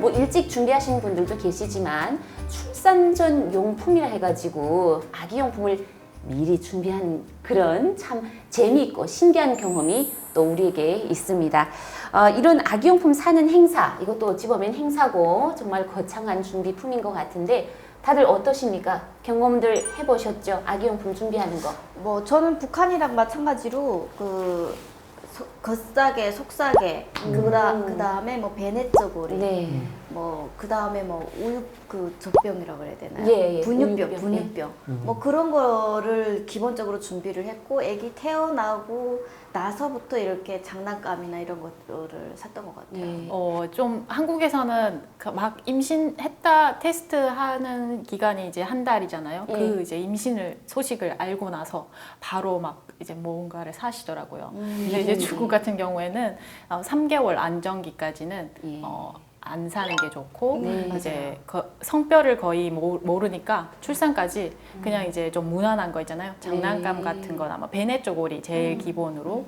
뭐 일찍 준비하시는 분들도 계시지만 출산 전 용품이라 해가지고 아기용품을 미리 준비한 그런 참 재미있고 신기한 경험이 또 우리에게 있습니다. 이런 아기용품 사는 행사, 이것도 어찌 보면 행사고 정말 거창한 준비품인 것 같은데 다들 어떠십니까? 경험들 해보셨죠? 아기용품 준비하는 거. 뭐 저는 북한이랑 마찬가지로 겉싸개, 속싸개, 그다음에 뭐 베네쩌고리, 네. 뭐 그다음에 뭐 우유 젖병이라고 그래야 되나요? 예, 예. 분유병. 뭐 그런 거를 기본적으로 준비를 했고, 아기 태어나고 나서부터 이렇게 장난감이나 이런 것들을 샀던 것 같아요. 예. 좀 한국에서는 막 임신했다 테스트하는 기간이 이제 한 달이잖아요. 예. 그 이제 임신을 소식을 알고 나서 바로 막 이제 뭔가를 사시더라고요. 근데 이제 중국 같은 경우에는 3개월 안정기까지는 예. 안 사는 게 좋고 네, 이제 성별을 거의 모르니까 출산까지 그냥 이제 좀 무난한 거 있잖아요. 장난감 네. 같은 거나 뭐 베네쪼고리 제일 기본으로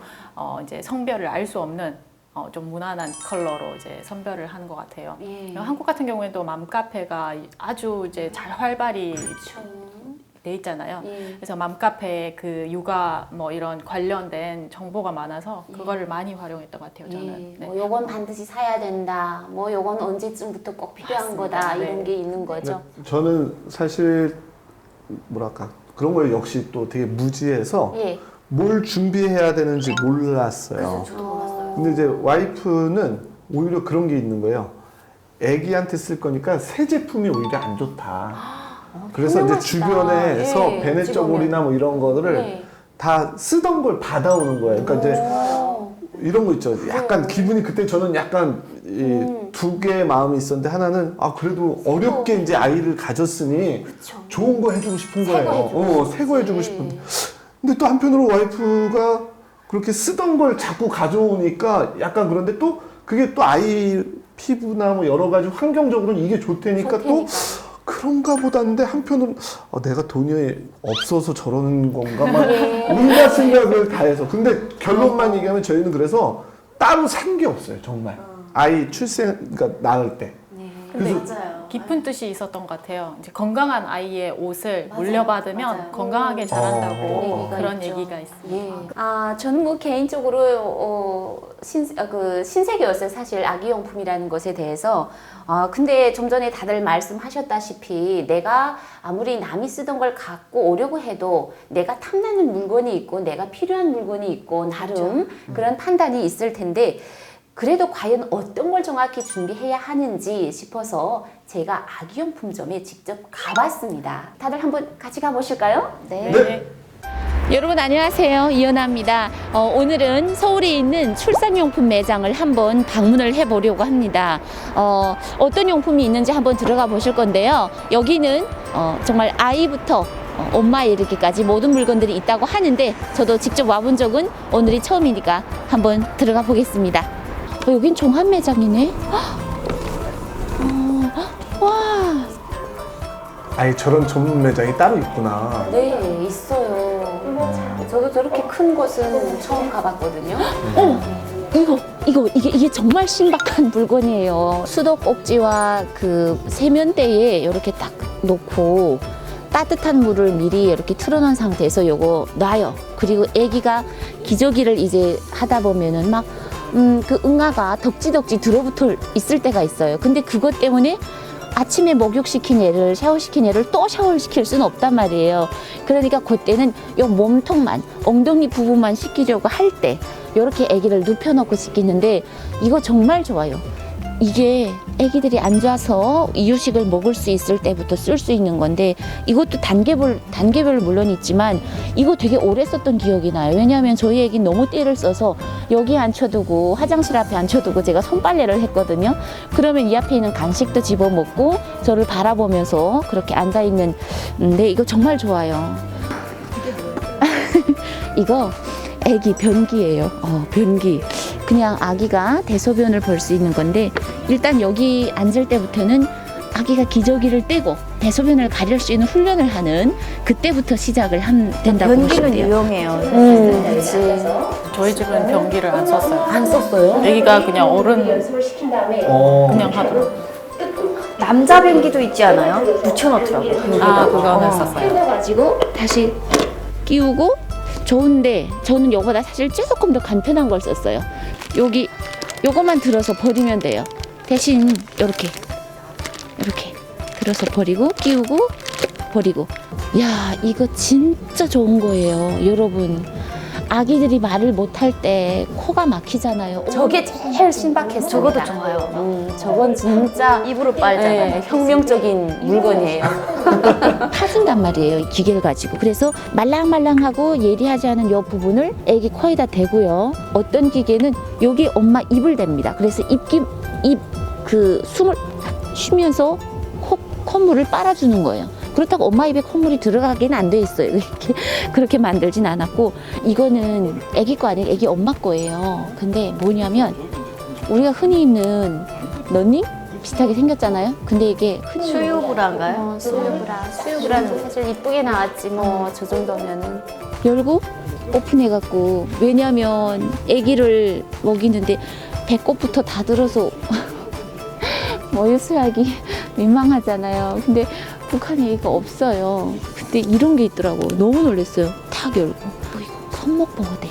이제 성별을 알 수 없는 좀 무난한 컬러로 이제 선별을 하는 것 같아요. 예. 한국 같은 경우에는 또 맘카페가 아주 이제 잘 활발히 그렇죠. 돼 있잖아요. 예. 그래서 맘카페 그 육아 뭐 이런 관련된 정보가 많아서 그거를 많이 활용했던 것 같아요. 저는. 예. 뭐 요건 반드시 사야 된다. 뭐 요건 언제쯤부터 꼭 필요한 맞습니다. 거다. 네. 이런 게 있는 거죠. 저는 사실 뭐랄까 그런 걸 역시 또 되게 무지해서 예. 뭘 준비해야 되는지 몰랐어요. 저도 몰랐어요. 근데 이제 와이프는 오히려 그런 게 있는 거예요. 애기한테 쓸 거니까 새 제품이 오히려 안 좋다. 그래서 이제 훌륭하시다. 주변에서 예, 베네쩌고리나 뭐 이런 거를 예. 다 쓰던 걸 받아오는 거예요. 그러니까 이제 오. 이런 거 있죠. 약간 기분이 그때 저는 약간 두 개의 마음이 있었는데 하나는 그래도 어렵게 이제 아이를 가졌으니 그쵸. 좋은 거 해주고 싶은 새거 거예요. 해주고 새거 해주고 싶은. 근데 또 한편으로 와이프가 그렇게 쓰던 걸 자꾸 가져오니까 약간 그런데 또 그게 또 아이 피부나 뭐 여러 가지 환경적으로는 이게 좋다니까 또 그런가 보다는데 한편으로는 내가 돈이 없어서 저러는 건가 막 온갖 생각을 다 해서 근데 결론만 얘기하면 저희는 그래서 따로 산 게 없어요 정말 아이 그러니까 낳을 때 근데 맞아요. 깊은 뜻이 있었던 것 같아요. 이제 건강한 아이의 옷을 맞아요. 물려받으면 맞아요. 건강하게 자란다고 얘기가 그런 있죠. 얘기가 있습니다. 예. 저는 뭐 개인적으로 신세계였어요. 사실 아기용품이라는 것에 대해서. 근데 좀 전에 다들 말씀하셨다시피 내가 아무리 남이 쓰던 걸 갖고 오려고 해도 내가 탐나는 물건이 있고 내가 필요한 물건이 있고 나름 그런 판단이 있을 텐데 그래도 과연 어떤 걸 정확히 준비해야 하는지 싶어서 제가 아기용품점에 직접 가봤습니다. 다들 한번 같이 가보실까요? 네. 여러분 안녕하세요. 이연아입니다. 오늘은 서울에 있는 출산용품 매장을 한번 방문을 해보려고 합니다. 어떤 용품이 있는지 한번 들어가 보실 건데요. 여기는 정말 아이부터 엄마에 이르기까지 모든 물건들이 있다고 하는데 저도 직접 와본 적은 오늘이 처음이니까 한번 들어가 보겠습니다. 여긴 종합 매장이네. 와. 아니 저런 전문 매장이 따로 있구나. 네, 있어요. 저도 저렇게 큰 곳은 처음 가봤거든요. 이게 정말 신박한 물건이에요. 수도꼭지와 그 세면대에 이렇게 딱 놓고 따뜻한 물을 미리 이렇게 틀어놓은 상태에서 요거 놔요. 그리고 아기가 기저귀를 이제 하다 보면은 막 그 응아가 덕지덕지 들어붙어 있을 때가 있어요. 근데 그것 때문에 아침에 목욕시킨 애를 샤워시킨 애를 또 샤워를 시킬 수는 없단 말이에요. 그러니까 그때는 요 몸통만 엉덩이 부분만 씻기려고 할 때 이렇게 아기를 눕혀놓고 씻기는데 이거 정말 좋아요. 이게 아기들이 앉아서 이유식을 먹을 수 있을 때부터 쓸 수 있는 건데 이것도 단계별로 물론 있지만 이거 되게 오래 썼던 기억이 나요. 왜냐하면 저희 애기 너무 떼를 써서 여기 앉혀두고 화장실 앞에 앉혀두고 제가 손빨래를 했거든요. 그러면 이 앞에 있는 간식도 집어먹고 저를 바라보면서 그렇게 앉아있는 데 이거 정말 좋아요. 이거 애기 변기예요. 변기. 그냥 아기가 대소변을 볼 수 있는 건데 일단 여기 앉을 때부터는 아기가 기저귀를 떼고 대소변을 가릴 수 있는 훈련을 하는 그때부터 시작을 된다고 보시면 변기는 돼요. 유용해요. 그치. 저희 집은 변기를 안 썼어요. 안 썼어요? 아기가 그냥 어른 연습을 시킨 다음에 그냥 하더라고요. 남자 변기도 있지 않아요? 붙여놓더라고요. 그거는 썼어요. 가지고 다시 끼우고 좋은데 저는 요거보다 사실 조금 더 간편한 걸 썼어요. 여기 요거만 들어서 버리면 돼요. 대신 이렇게 들어서 버리고 끼우고 버리고. 야, 이거 진짜 좋은 거예요, 여러분. 아기들이 말을 못할 때 코가 막히잖아요. 저게 제일 신박했어요. 저것도 좋아요. 저건 진짜 입으로 빨잖아요. 네, 혁명적인 물건이에요. 파준단 말이에요, 이 기계를 가지고. 그래서 말랑말랑하고 예리하지 않은 이 부분을 애기 코에다 대고요. 어떤 기계는 여기 엄마 입을 댑니다. 그래서 숨을 쉬면서 콧물을 빨아주는 거예요. 그렇다고 엄마 입에 콧물이 들어가기는 안 돼 있어요. 이렇게 그렇게 만들진 않았고, 이거는 애기 거 아니고 애기 엄마 거예요. 근데 뭐냐면 우리가 흔히 입는 러닝 비슷하게 생겼잖아요. 근데 이게 흔히 수유브라인가요? 수유브라는 사실 이쁘게 나왔지 뭐. 저 정도면은 열고 오픈해갖고, 왜냐면 아기를 먹이는데 배꼽부터 다 들어서 모유수유하기 민망하잖아요. 근데 북한에 이거 없어요. 근데 이런 게 있더라고. 너무 놀랐어요. 탁 열고. 그리고 손목 보호대.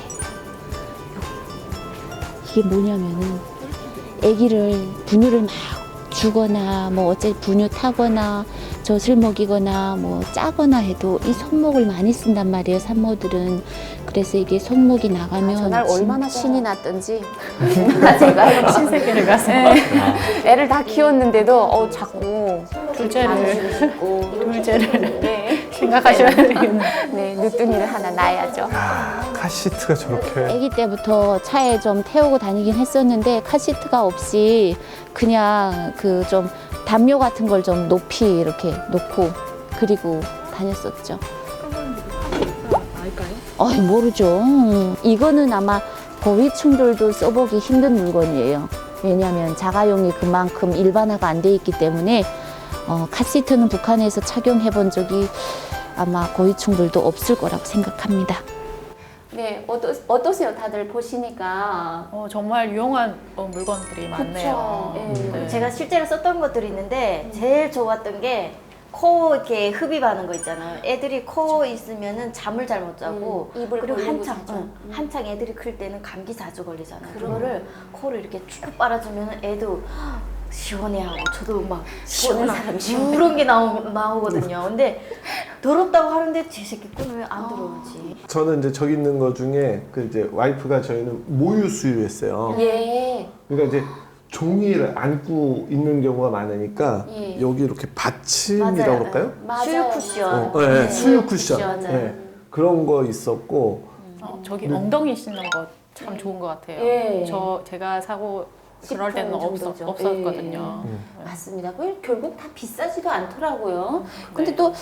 이게 뭐냐면은 아기를 분유를 막 주거나 뭐 어째 분유 타거나 젖을 먹이거나 뭐 짜거나 해도 이 손목을 많이 쓴단 말이에요, 산모들은. 그래서 이게 손목이 나가면 전날 얼마나 진짜 신이 났던지 제가 신세계를 가서 애를 다 키웠는데도 자꾸 둘째를 네, 생각하셔야 되겠네요. 네, 늦둥이를 하나 놔야죠. 아, 카시트가 저렇게. 아기 때부터 차에 좀 태우고 다니긴 했었는데 카시트가 없이 그냥 그 좀 담요 같은 걸 좀 높이 이렇게 놓고 그리고 다녔었죠. 알까요? 모르죠. 이거는 아마 고위층들도 써보기 힘든 물건이에요. 왜냐하면 자가용이 그만큼 일반화가 안 돼 있기 때문에 카시트는 북한에서 착용해 본 적이 아마 고위층들도 없을 거라고 생각합니다. 네, 어떠세요? 다들 보시니까. 정말 유용한 물건들이 많네요. 그쵸. 예. 네. 제가 실제로 썼던 것들이 있는데 제일 좋았던 게 코 이렇게 흡입하는 거 있잖아요. 애들이 코 있으면은 잠을 잘 못 자고 입을 그리고 벌리고 한창 싶죠. 한창 애들이 클 때는 감기 자주 걸리잖아요. 그거를 코를 이렇게 쭉 빨아주면 애도 시원해하고 저도 막 보는 사람 시원해. 그런 게 나오거든요. 근데 더럽다고 하는데 제 새끼 꾼을 왜 안 들어오지? 저는 이제 저기 있는 거 중에 그 이제 와이프가 저희는 모유 수유했어요. 예. 그러니까 이제 종이를 안고 있는 경우가 많으니까 예. 여기 이렇게 받침이라고 맞아요. 그럴까요? 수유 쿠션. 네, 수유 쿠션. 쿠션. 네, 그런 거 있었고. 저기 엉덩이 씻는 거 참 좋은 것 같아요. 예. 제가 사고 그럴 10% 때는 정도죠. 없었거든요. 맞습니다. 결국 다 비싸지도 않더라고요. 근데 또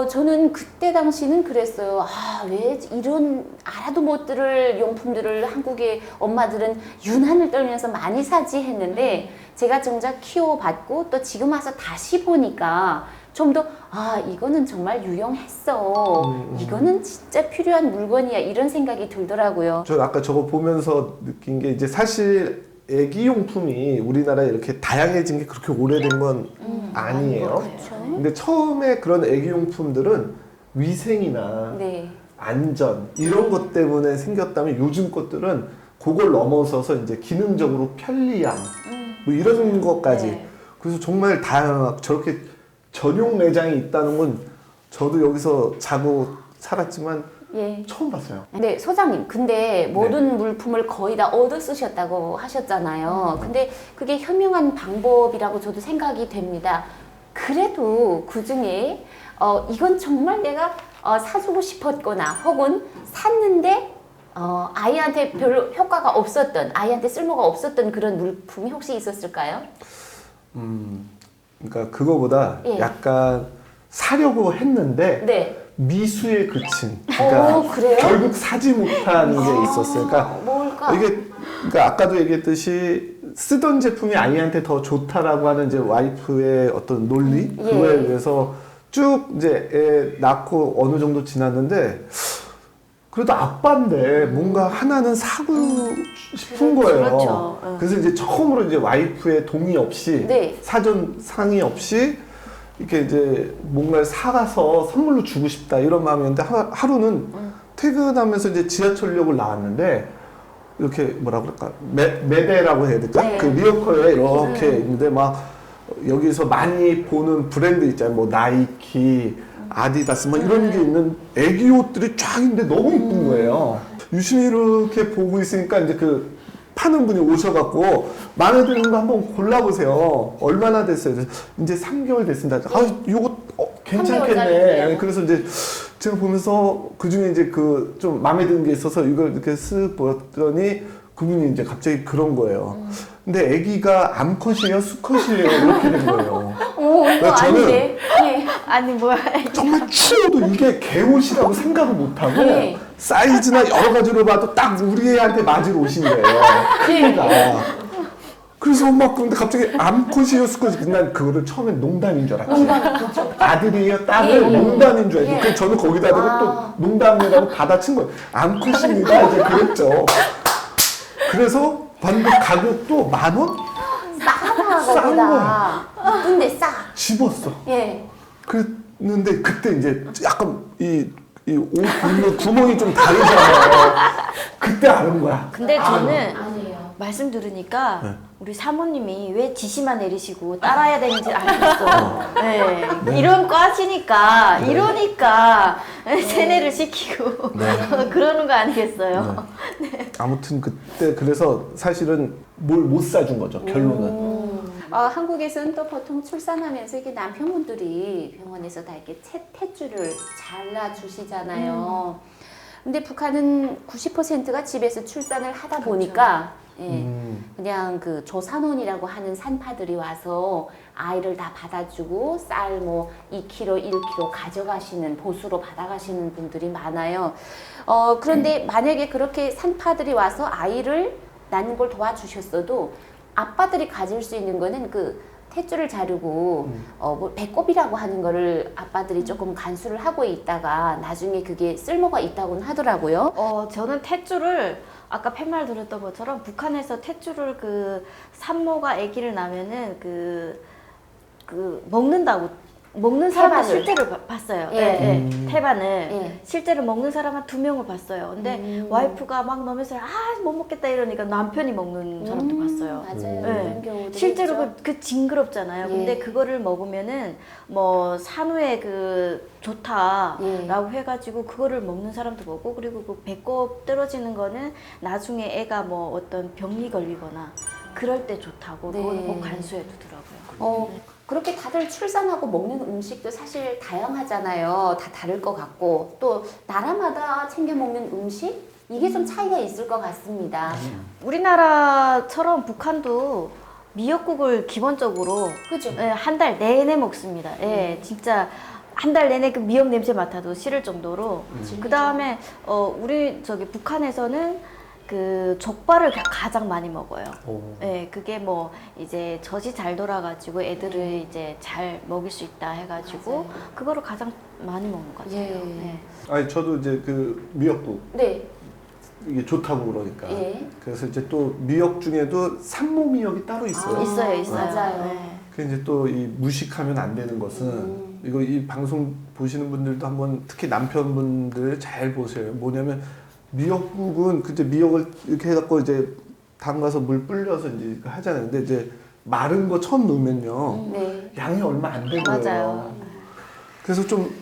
저는 그때 당시는 그랬어요. 왜 이런 알아도 못 들을 용품들을 한국의 엄마들은 유난을 떨면서 많이 사지 했는데, 제가 정작 키워봤고 또 지금 와서 다시 보니까 좀 더 이거는 정말 유용했어. 이거는 진짜 필요한 물건이야. 이런 생각이 들더라고요. 저 아까 저거 보면서 느낀 게 이제 사실 애기용품이 우리나라에 이렇게 다양해진 게 그렇게 오래된 건 아니에요. 근데 처음에 그런 애기용품들은 위생이나 네. 안전 이런 것 때문에 생겼다면, 요즘 것들은 그걸 넘어서서 이제 기능적으로 편리함 뭐 이런 것까지. 네. 그래서 정말 다양하고 저렇게 전용 매장이 있다는 건 저도 여기서 자고 살았지만 예. 처음 봤어요. 네, 소장님. 근데 모든 물품을 거의 다 얻어 쓰셨다고 하셨잖아요. 근데 그게 현명한 방법이라고 저도 생각이 됩니다. 그래도 그 중에 이건 정말 내가 사주고 싶었거나 혹은 샀는데 아이한테 별로 효과가 없었던, 아이한테 쓸모가 없었던 그런 물품이 혹시 있었을까요? 그러니까 그거보다 예. 약간 사려고 했는데 네. 미수에 그친. 그러니까 그래요? 결국 사지 못한 게 있었어요. 그러니까 뭘까? 그러니까 아까도 얘기했듯이 쓰던 제품이 아이한테 더 좋다라고 하는 이제 와이프의 어떤 논리, 예. 그거에 의해서 쭉 이제 애 낳고 어느 정도 지났는데 그래도 아빠인데 뭔가 하나는 사고 싶은 거예요. 그렇죠. 응. 그래서 이제 처음으로 이제 와이프의 동의 없이 네. 사전 상의 없이 이렇게 이제 뭔가를 사가서 선물로 주고 싶다 이런 마음이었는데 하루는 퇴근하면서 이제 지하철역을 나왔는데 이렇게 뭐라 그럴까 매대라고 해야 될까? 네. 그 리어커에 이렇게 있는데 막 여기서 많이 보는 브랜드 있잖아요. 뭐 나이키, 아디다스 뭐 이런 게 있는 애기 옷들이 쫙 있는데 너무 이쁜 거예요. 유심히 이렇게 보고 있으니까 이제 그 파는 분이 오셔갖고 마음에 드는 거 한번 골라보세요. 얼마나 됐어요? 그래서 이제 3개월 됐습니다. 아, 이거 괜찮겠네. 3개월짜리인데요. 그래서 이제 제가 보면서 그 중에 이제 그 좀 마음에 드는 게 있어서 이걸 이렇게 쓱 보였더니 그분이 이제 갑자기 그런 거예요. 근데 아기가 암컷이에요, 수컷이에요 이렇게 된 거예요. 오, 이거 그러니까 저는 아닌데. 예. 아니 뭐야. 정말 추워도 이게 개옷이라고 생각을 못하고 네. 사이즈나 여러 가지로 봐도 딱 우리 애한테 맞을 옷인 거예요. 크기가. 그래서 막 근데 갑자기 암컷이에요, 수컷이 난 그거를 처음엔 농담인 줄 알았지. 아들이에요, 딸을 농담인 줄 알고. 그래서 저는 거기다 대고 또 농담이라고 받아친 거예요. 암컷입니다. 이제 그랬죠. 그래서 봤는데 가격도 10,000원? 싸다 싼 거보다. 이쁜데 싸. 집었어. 예. 그랬는데 그때 이제 약간 이옷 입는 구멍이 좀 다르잖아요. 그때 아는 거야. 근데 저는 아니에요. 말씀 들으니까 네. 우리 사모님이 왜 지시만 내리시고 따라야 되는지 알겠어. 네. 이런 과시니까 이러니까 세뇌를 시키고 그러는 거 아니겠어요? 아무튼 그때 그래서 사실은 뭘 못 사준 거죠. 결론은. 한국에서는 또 보통 출산하면서 이게 남편분들이 병원에서 다 이렇게 탯줄을 잘라주시잖아요. 근데 북한은 90%가 집에서 출산을 하다 보니까 예, 그냥 그 조산원이라고 하는 산파들이 와서 아이를 다 받아주고 쌀 뭐 2kg, 1kg 가져가시는 보수로 받아가시는 분들이 많아요. 그런데 만약에 그렇게 산파들이 와서 아이를 낳는 걸 도와주셨어도 아빠들이 가질 수 있는 거는 그 탯줄을 자르고 뭐 배꼽이라고 하는 거를 아빠들이 조금 간수를 하고 있다가 나중에 그게 쓸모가 있다고는 하더라고요. 저는 탯줄을 아까 팻말 들었던 것처럼 북한에서 탯줄을 그 산모가 아기를 낳으면은 그 먹는다고 먹는 사람을 태반을. 실제로 봤어요. 예. 예, 태반을 예. 실제로 먹는 사람 한 2명을 봤어요. 근데 와이프가 막 넣으면서 못 먹겠다 이러니까 남편이 먹는 사람도 봤어요. 맞아요. 네. 그런 경우도 실제로 있죠. 그 징그럽잖아요. 예. 근데 그거를 먹으면은 뭐 산후에 그 좋다라고 예. 해가지고 그거를 먹는 사람도 보고 그리고 그 배꼽 떨어지는 거는 나중에 애가 뭐 어떤 병이 걸리거나 그럴 때 좋다고 그거는 네. 꼭 간수해 두더라고요. 그렇게 다들 출산하고 먹는 음식도 사실 다양하잖아요. 다 다를 것 같고 또 나라마다 챙겨 먹는 음식 이게 좀 차이가 있을 것 같습니다. 우리나라처럼 북한도 미역국을 기본적으로 그죠? 한 달 내내 먹습니다. 예, 진짜 한 달 내내 그 미역 냄새 맡아도 싫을 정도로. 그 다음에 우리 저기 북한에서는 그 족발을 가장 많이 먹어요. 예, 그게 뭐 이제 젖이 잘 돌아가지고 애들을 이제 잘 먹일 수 있다 해가지고 그거를 가장 많이 먹는 것 같아요. 예. 예. 아니 저도 이제 그 미역국 네. 이게 좋다고 그러니까. 예. 그래서 이제 또 미역 중에도 산모 미역이 따로 있어요. 있어요. 맞아요. 네. 그 이제 또 이 무식하면 안 되는 것은 이거 이 방송 보시는 분들도 한번 특히 남편분들 잘 보세요. 뭐냐면 미역국은 그때 미역을 이렇게 해갖고 이제 담가서 물 불려서 이제 하잖아요. 근데 이제 마른 거 처음 넣으면요 네. 양이 얼마 안 되는 거예요. 맞아요. 그래서 좀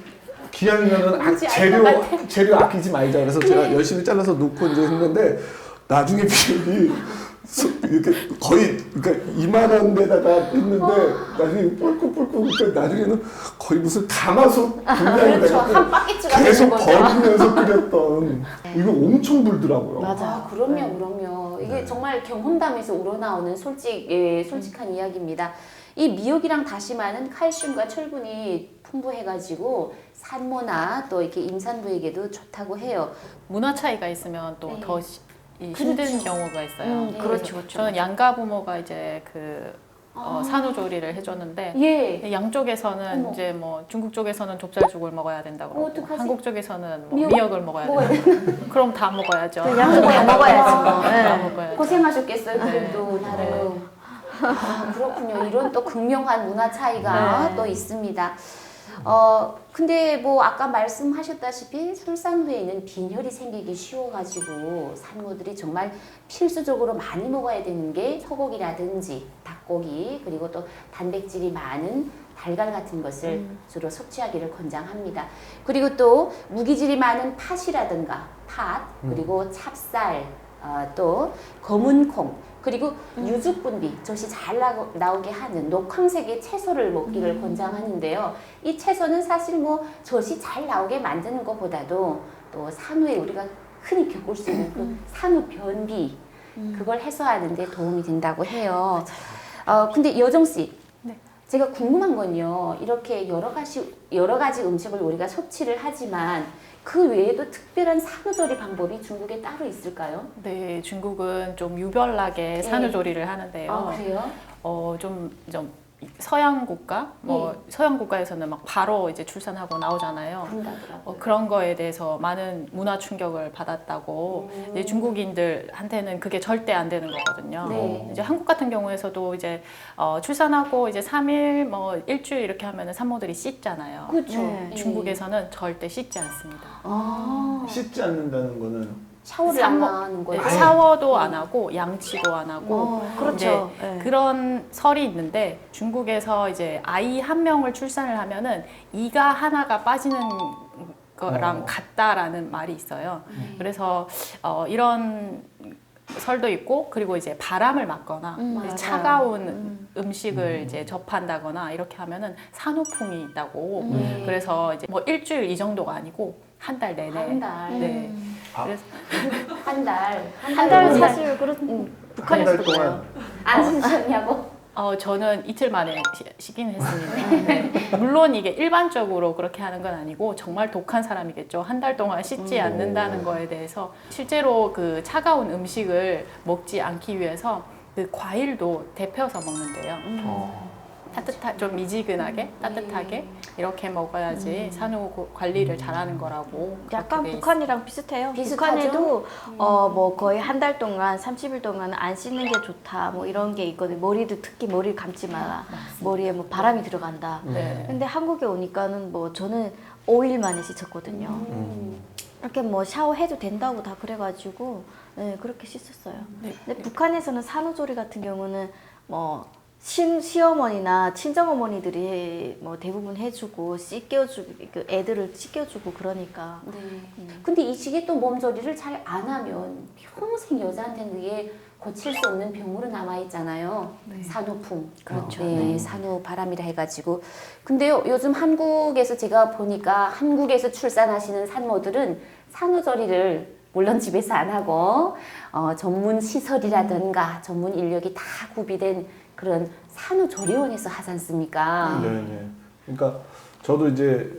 기왕이면은 뭔지 알것 재료 아끼지 말자. 그래서 제가 열심히 잘라서 넣고 이제 했는데 나중에 비율이 이렇게 거의 그러니까 이만한 데다가 했는데 나중에 뿔꾹뿔꾹 그러니까 나중에는 거의 무슨 가마솥 분량이 그렇죠. 한 돼갖고 바퀴츠가 계속 되는 거죠. 버리면서 끓였던 이거 엄청 불더라고요. 맞아요. 그럼요. 이게 정말 경험담에서 우러나오는 솔직한 이야기입니다. 이 미역이랑 다시마는 칼슘과 철분이 풍부해가지고 산모나 또 이렇게 임산부에게도 좋다고 해요. 문화 차이가 있으면 또 더 힘든 그렇죠. 경우가 있어요. 네. 그렇죠. 저는 양가 부모가 이제 그 산후조리를 해줬는데 예. 양쪽에서는 어머. 이제 뭐 중국 쪽에서는 좁쌀죽을 먹어야 된다고 그러고 어떡하지? 한국 쪽에서는 뭐 미역 미역을 먹어야 된다. 그럼 다 먹어야죠. 양쪽 다 먹어야지. 뭐. 다 네. 먹어야죠. 고생하셨겠어요, 네. 그래도 나름. 아, 그렇군요. 이런 또 극명한 문화 차이가 네. 또 있습니다. 근데 뭐 아까 말씀하셨다시피 출산 후에는 빈혈이 생기기 쉬워가지고 산모들이 정말 필수적으로 많이 먹어야 되는 게 소고기라든지 닭고기 그리고 또 단백질이 많은 달걀 같은 것을 주로 섭취하기를 권장합니다. 그리고 또 무기질이 많은 팥이라든가 팥 그리고 찹쌀 또 검은 콩 그리고 유죽분비 젖이 잘 나오게 하는 녹황색의 채소를 먹기를 권장하는데요. 이 채소는 사실 뭐 젖이 잘 나오게 만드는 것보다도 또 산후에 우리가 흔히 겪을 수 있는 그 산후 변비 그걸 해소하는 데 도움이 된다고 해요. 근데 여정 씨, 네. 제가 궁금한 건요. 이렇게 여러 가지 음식을 우리가 섭취를 하지만 그 외에도 특별한 산후조리 방법이 중국에 따로 있을까요? 네, 중국은 좀 유별나게 산후조리를 하는데요. 그래요? 좀 서양 국가, 서양 국가에서는 막 바로 이제 출산하고 나오잖아요. 그런다더라고요. 그런 거에 대해서 많은 문화 충격을 받았다고. 이제 중국인들한테는 그게 절대 안 되는 거거든요. 네. 이제 한국 같은 경우에서도 이제 출산하고 이제 3일, 뭐 일주일 이렇게 하면은 산모들이 씻잖아요. 그렇죠. 네. 중국에서는 절대 씻지 않습니다. 씻지 않는다는 거는 샤워를 안 하는 거예요. 샤워도 안 하고 양치도 안 하고 그렇죠. 이제 네. 그런 설이 있는데 중국에서 이제 아이 한 명을 출산을 하면은 이가 하나가 빠지는 거랑 같다라는 말이 있어요. 그래서 이런 설도 있고 그리고 이제 바람을 맞거나 맞아요. 차가운 음식을 이제 접한다거나 이렇게 하면은 산후풍이 있다고. 그래서 이제 뭐 일주일 이 정도가 아니고 한 달 내내. 한 달. 네. 아. 그래서 한 달. 한 달은 사실 한 북한에서 달 동안 안 쉬셨냐고? 저는 이틀 만에 쉬긴 했습니다. 네. 물론 이게 일반적으로 그렇게 하는 건 아니고 정말 독한 사람이겠죠. 한 달 동안 씻지 않는다는 거에 대해서 실제로 그 차가운 음식을 먹지 않기 위해서 그 과일도 데펴서 먹는데요. 좀 미지근하게 따뜻하게 이렇게 먹어야지 산후 관리를 잘하는 거라고. 약간 그렇게 돼 북한이랑 비슷해요. 비슷하죠? 북한에도 뭐 거의 한 달 동안 30일 동안 안 씻는 게 좋다 뭐 이런 게 있거든요. 머리도 특히 머리를 감지 마라. 머리에 뭐 바람이 들어간다. 네. 근데 한국에 오니까는 뭐 저는 5일 만에 씻었거든요. 이렇게 뭐 샤워해도 된다고 다 그래가지고 네, 그렇게 씻었어요. 네. 근데 북한에서는 산후조리 같은 경우는 뭐 시어머니나 친정어머니들이 뭐 대부분 해주고 씻겨주고 그 애들을 씻겨주고 그러니까 네. 근데 이 시기에 또 몸조리를 잘 안 하면 평생 여자한테는 그게 고칠 수 없는 병으로 남아있잖아요. 산후풍. 그렇죠. 네, 산후 바람이라 해가지고. 근데요, 요즘 한국에서 제가 보니까 한국에서 출산하시는 산모들은 산후조리를 물론 집에서 안 하고 전문 시설이라든가 전문 인력이 다 구비된 그런 산후조리원에서 하지 않습니까? 네네. 그러니까 저도 이제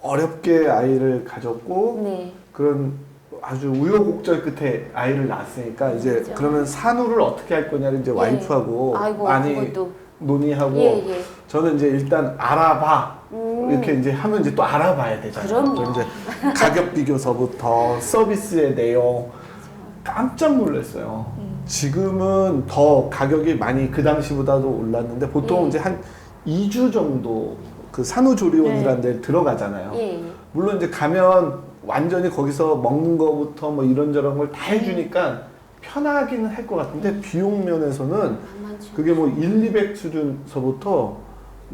어렵게 아이를 가졌고 네. 그런 아주 우여곡절 끝에 아이를 낳았으니까 이제 그렇죠. 그러면 산후를 어떻게 할 거냐를 이제 와이프하고 아이고, 많이 그것도. 논의하고 예, 예. 저는 이제 일단 알아봐 이렇게 이제 하면 이제 또 알아봐야 되잖아요. 그럼요. 그래서 이제 가격 비교서부터 서비스의 내용 깜짝 놀랐어요. 지금은 더 가격이 많이 그 당시보다도 올랐는데 보통 예. 이제 한 2주 정도 그 산후조리원이라는 데 들어가잖아요. 예, 예. 물론 이제 가면 완전히 거기서 먹는 거부터 뭐 이런저런 걸 다 해주니까 편하기는 할 것 같은데 비용 면에서는 많죠. 그게 뭐 1, 200 수준서부터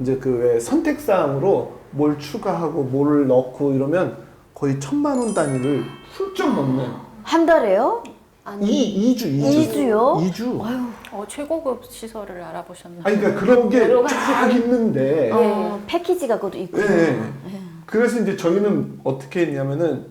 이제 그 왜 선택사항으로 뭘 추가하고 뭐를 넣고 이러면 거의 1,000만 원 단위를 훌쩍 넘는 한 달에요? 아니, 2주요? 2주. 최고급 시설을 알아보셨나요? 아니 그러니까 그런 게 여러 쫙 있는데 패키지가 그것도 있고. 네. 그래서 이제 저희는 어떻게 했냐면은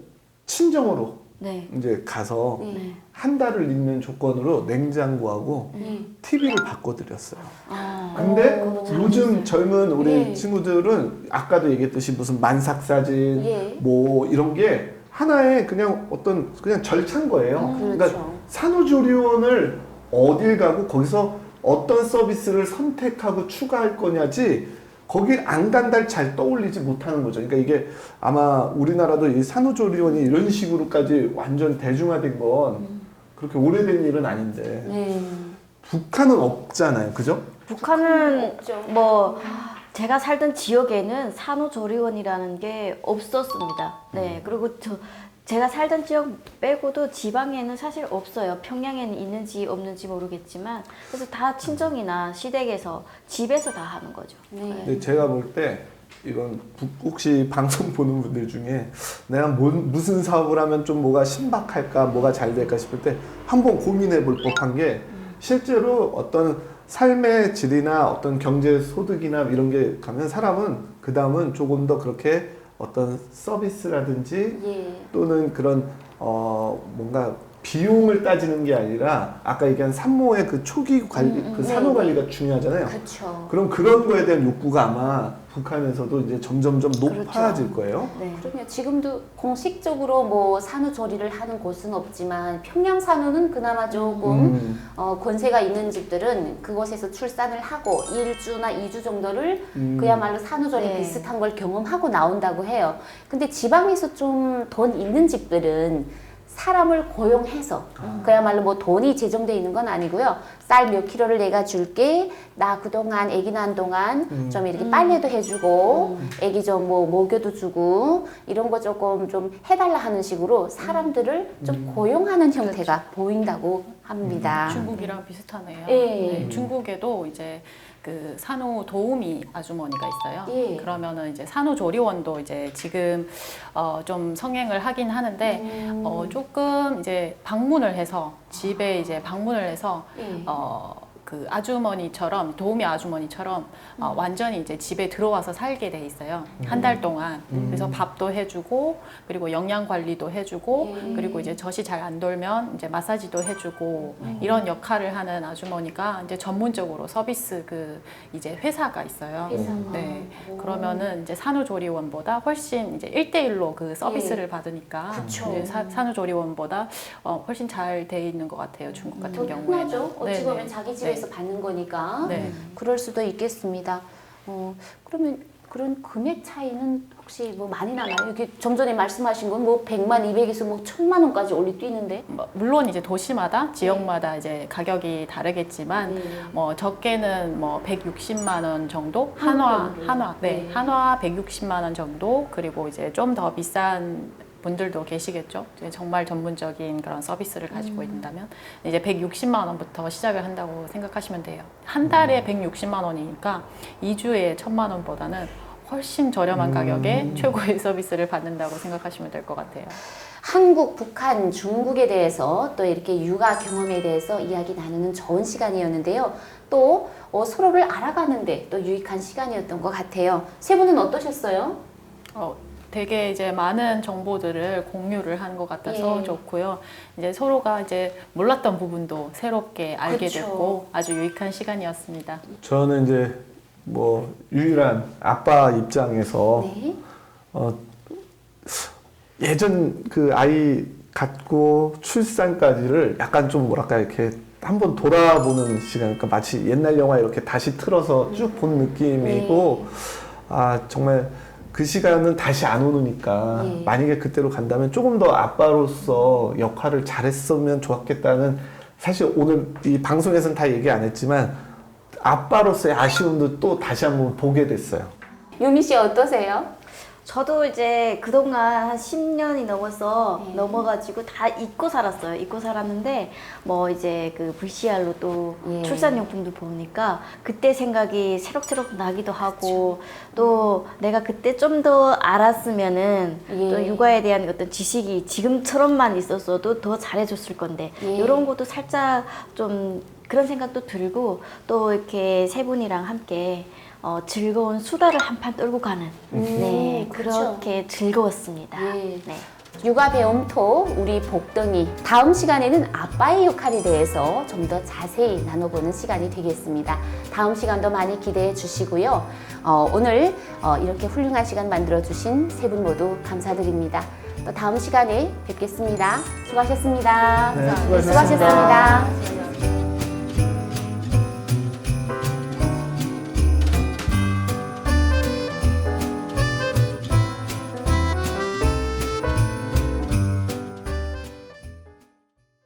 친정으로 네. 이제 가서 네. 한 달을 있는 조건으로 냉장고하고 네. TV를 바꿔드렸어요. 아. 근데 요즘 젊은 우리 예. 친구들은 아까도 얘기했듯이 무슨 만삭사진 예. 뭐 이런 게 하나의 그냥 어떤 그냥 절차인 거예요. 그렇죠. 그러니까 산후조리원을 어딜 가고 거기서 어떤 서비스를 선택하고 추가할 거냐지 거길 안 간다를 잘 떠올리지 못하는 거죠. 그러니까 이게 아마 우리나라도 이 산후조리원이 이런 식으로까지 완전 대중화된 건 그렇게 오래된 일은 아닌데 네. 북한은 없잖아요. 그죠? 북한은 없죠. 뭐 제가 살던 지역에는 산후조리원이라는 게 없었습니다. 네, 그리고 제가 살던 지역 빼고도 지방에는 사실 없어요. 평양에는 있는지 없는지 모르겠지만 그래서 다 친정이나 시댁에서 집에서 다 하는 거죠. 네. 근데 제가 볼 때 이건 혹시 방송 보는 분들 중에 내가 무슨 사업을 하면 좀 뭐가 신박할까, 뭐가 잘 될까 싶을 때 한번 고민해 볼 법한 게 실제로 어떤 삶의 질이나 어떤 경제 소득이나 이런 게 가면 사람은 그 다음은 조금 더 그렇게 어떤 서비스라든지 예. 또는 그런 뭔가 비용을 따지는 게 아니라 아까 얘기한 산모의 그 초기 관리, 그 산후 관리가 중요하잖아요. 그렇죠. 그럼 그런 거에 대한 욕구가 아마 북한에서도 이제 점점점 높아질 거예요. 네. 그럼요. 지금도 공식적으로 뭐 산후조리를 하는 곳은 없지만 평양 산후는 그나마 조금 권세가 있는 집들은 그곳에서 출산을 하고 1주나 2주 정도를 그야말로 산후조리 네. 비슷한 걸 경험하고 나온다고 해요. 근데 지방에서 좀 돈 있는 집들은 사람을 고용해서 그야말로 뭐 돈이 제정돼 있는 건 아니고요. 쌀 몇 킬로를 내가 줄게. 나 그동안 아기 낳은 동안 좀 이렇게 빨래도 해주고 아기 좀 뭐 먹여도 주고 이런 거 조금 좀 해달라 하는 식으로 사람들을 좀 고용하는 형태가 보인다고 합니다. 중국이랑 비슷하네요. 예. 네, 중국에도 이제 그 산후 도우미 아주머니가 있어요. 예. 그러면은 이제 산후조리원도 이제 지금 좀 성행을 하긴 하는데 조금 이제 방문을 해서 집에 이제 방문을 해서 예. 그 아주머니처럼 도우미 아주머니처럼 완전히 이제 집에 들어와서 살게 돼 있어요. 한 달 동안. 그래서 밥도 해주고 그리고 영양 관리도 해주고 그리고 이제 젖이 잘 안 돌면 이제 마사지도 해주고 이런 역할을 하는 아주머니가 이제 전문적으로 서비스 그 이제 회사가 있어요. 회사가. 네. 그러면은 이제 산후조리원보다 훨씬 이제 1대1로 그 서비스를 받으니까 그쵸. 이제 산후조리원보다 훨씬 잘 돼 있는 것 같아요. 중국 같은 더 경우에는. 편하죠. 어찌 네네. 보면 자기 집에서 받는 거니까. 네. 그럴 수도 있겠습니다. 그러면 그런 금액 차이는 혹시 뭐 많이 나나요? 이렇게 좀 전에 말씀하신 건 뭐 100만, 200에서 뭐 1000만 원까지 올리 뛰는데. 물론 이제 도시마다 지역마다 이제 가격이 다르겠지만 뭐 적게는 뭐 160만 원 정도 한화 네. 한화 160만 원 정도 그리고 이제 좀 더 비싼 분들도 계시겠죠. 이제 정말 전문적인 그런 서비스를 가지고 있다면 이제 160만 원부터 시작을 한다고 생각하시면 돼요. 한 달에 160만 원이니까 2주에 1000만 원보다는 훨씬 저렴한 가격에 최고의 서비스를 받는다고 생각하시면 될 것 같아요. 한국, 북한, 중국에 대해서 또 이렇게 육아 경험에 대해서 이야기 나누는 좋은 시간이었는데요. 또 서로를 알아가는데 또 유익한 시간이었던 것 같아요. 세 분은 어떠셨어요? 되게 이제 많은 정보들을 공유를 한 것 같아서 예. 좋고요. 이제 서로가 이제 몰랐던 부분도 새롭게 알게 그쵸. 됐고 아주 유익한 시간이었습니다. 저는 이제 뭐 유일한 아빠 입장에서 네. 예전 그 아이 갖고 출산까지를 약간 좀 뭐랄까 이렇게 한번 돌아보는 시간, 그러니까 마치 옛날 영화 이렇게 다시 틀어서 쭉 본 느낌이고, 아 정말 그 시간은 다시 안 오니까 네. 만약에 그때로 간다면 조금 더 아빠로서 역할을 잘했으면 좋았겠다는, 사실 오늘 이 방송에서는 다 얘기 안 했지만 아빠로서의 아쉬움도 또 다시 한번 보게 됐어요. 유미 씨 어떠세요? 저도 이제 그동안 한 10년이 넘어가지고 다 잊고 살았어요. 잊고 살았는데, 뭐 이제 그 VCR로 또 예. 출산용품도 보니까 그때 생각이 새록새록 나기도 하고, 또 내가 그때 좀 더 알았으면은 예. 또 육아에 대한 어떤 지식이 지금처럼만 있었어도 더 잘해줬을 건데, 예. 이런 것도 살짝 좀 그런 생각도 들고, 또 이렇게 세 분이랑 함께 즐거운 수다를 한판 떨고 가는 네, 그렇죠. 그렇게 즐거웠습니다. 예. 네. 육아 배움토 우리 복덩이, 다음 시간에는 아빠의 역할에 대해서 좀 더 자세히 나눠보는 시간이 되겠습니다. 다음 시간도 많이 기대해 주시고요. 오늘 이렇게 훌륭한 시간 만들어 주신 세 분 모두 감사드립니다. 또 다음 시간에 뵙겠습니다. 수고하셨습니다. 네, 수고하셨습니다. 수고하셨습니다.